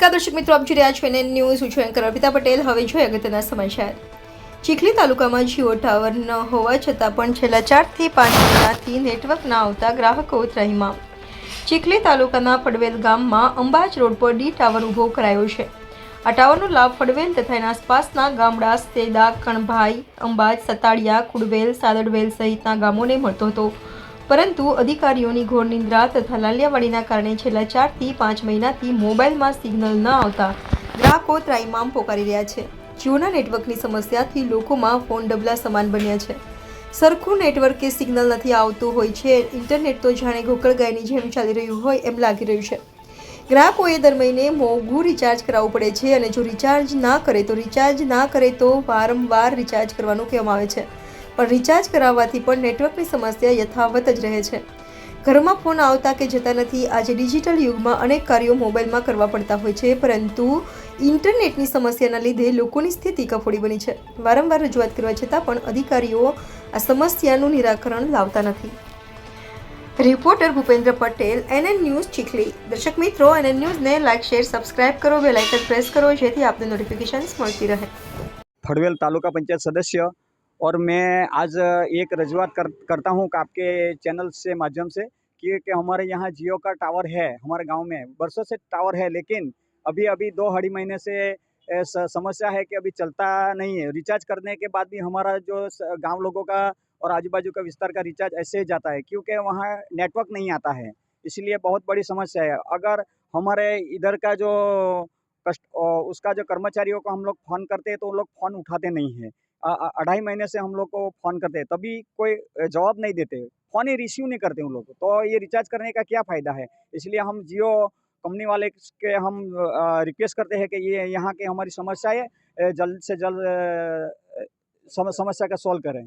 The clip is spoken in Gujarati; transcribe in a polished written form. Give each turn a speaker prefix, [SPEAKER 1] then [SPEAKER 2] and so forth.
[SPEAKER 1] નમસ્કાર દર્શક મિત્રો, આપ જોઈ રહ્યા છો એનએન ન્યૂઝ. હું છું એન્કર અર્પિતા પટેલ. હવે જોઈએ અગત્યના સમાચાર. ચીખલી તાલુકામાં જીઓ ટાવર ન હોવા છતાં પણ છેલ્લા 4 થી 5 મહિનાથી નેટવર્ક ના આવતા ગ્રાહકો ત્રાહિમામ. ચીખલી તાલુકાના ફડવેલ ગામમાં અંબાજ રોડ પર ડી ટાવર ઊભો કરાયો છે. આ ટાવરનો લાભ ફડવેલ તથા એના આસપાસના ગામડા સેદા, કણભાઈ, અંબાજ, સતાડિયા, કુડવેલ, સાદડવેલ સહિતના ગામોને મળતો હતો. પરંતુ અધિકારીઓની ઘોર નિંદ્રા તથા લાલિયાવાડીના કારણે છેલ્લા 4 થી 5 મહિનાથી મોબાઈલમાં સિગ્નલ ન આવતા ગ્રાહકો ત્રાહિમામ પોકારી રહ્યા છે. જીઓના નેટવર્કની સમસ્યાથી લોકોમાં ફોન ડબલા સમાન બન્યા છે. સરખું નેટવર્ક કે સિગ્નલ નથી આવતું હોય છે. ઇન્ટરનેટ તો જાણે ગોકળગાયની જેમ ચાલી રહ્યું હોય એમ લાગી રહ્યું છે. ગ્રાહકોએ દર મહિને મોંઘું રિચાર્જ કરાવવું પડે છે અને જો રિચાર્જ ના કરે તો વારંવાર રિચાર્જ કરવાનું કહેવામાં આવે છે. પણ રિચાર્જ કરાવવાથી પણ નેટવર્કની સમસ્યા યથાવત જ રહે છે. ઘરમાં ફોન આવતા કે જતા નથી. આજે ડિજિટલ યુગમાં અનેક કાર્યો મોબાઈલમાં કરવા પડતા હોય છે, પરંતુ ઇન્ટરનેટની સમસ્યાના લીધે લોકોની સ્થિતિ કફોડી બની છે. વારંવાર રજૂઆત કરવા છતાં પણ અધિકારીઓ આ સમસ્યાનું નિરાકરણ લાવતા નથી. Reporter Bhupendra Patel, NN news, Chikhli. દર્શક મિત્રો, એનએન ન્યૂઝને લાઇક, શેર, સબસ્ક્રાઇબ કરો, બેલ આઇકન प्रेस करो જેથી આપને નોટિफिकेशंस મળતી રહે.
[SPEAKER 2] फड़वेल तालुका पंचायत सदस्य और मैं आज एक रजूआत करता हूँ आपके चैनल से माध्यम से कि हमारे यहाँ जियो का टावर है, हमारे गांव में बरसों से टावर है, लेकिन अभी 2 महीने से समस्या है कि अभी चलता नहीं है. रिचार्ज करने के बाद भी हमारा जो गांव लोगों का और आजू बाजू का विस्तार का रिचार्ज ऐसे ही जाता है, क्योंकि वहाँ नेटवर्क नहीं आता है. इसलिए बहुत बड़ी समस्या है. अगर हमारे इधर का जो उसका जो कर्मचारियों को हम लोग फ़ोन करते हैं तो वो लोग फ़ोन उठाते नहीं हैं. 2.5 महीने से हम लोग को फ़ोन करते हैं, तभी कोई जवाब नहीं देते, फ़ोन ही रिसीव नहीं करते उन लोग. तो ये रिचार्ज करने का क्या फ़ायदा है? इसलिए हम जियो कंपनी वाले के हम रिक्वेस्ट करते हैं कि ये यहाँ की हमारी समस्या है, जल्द से जल्द समस्या का सॉल्व करें.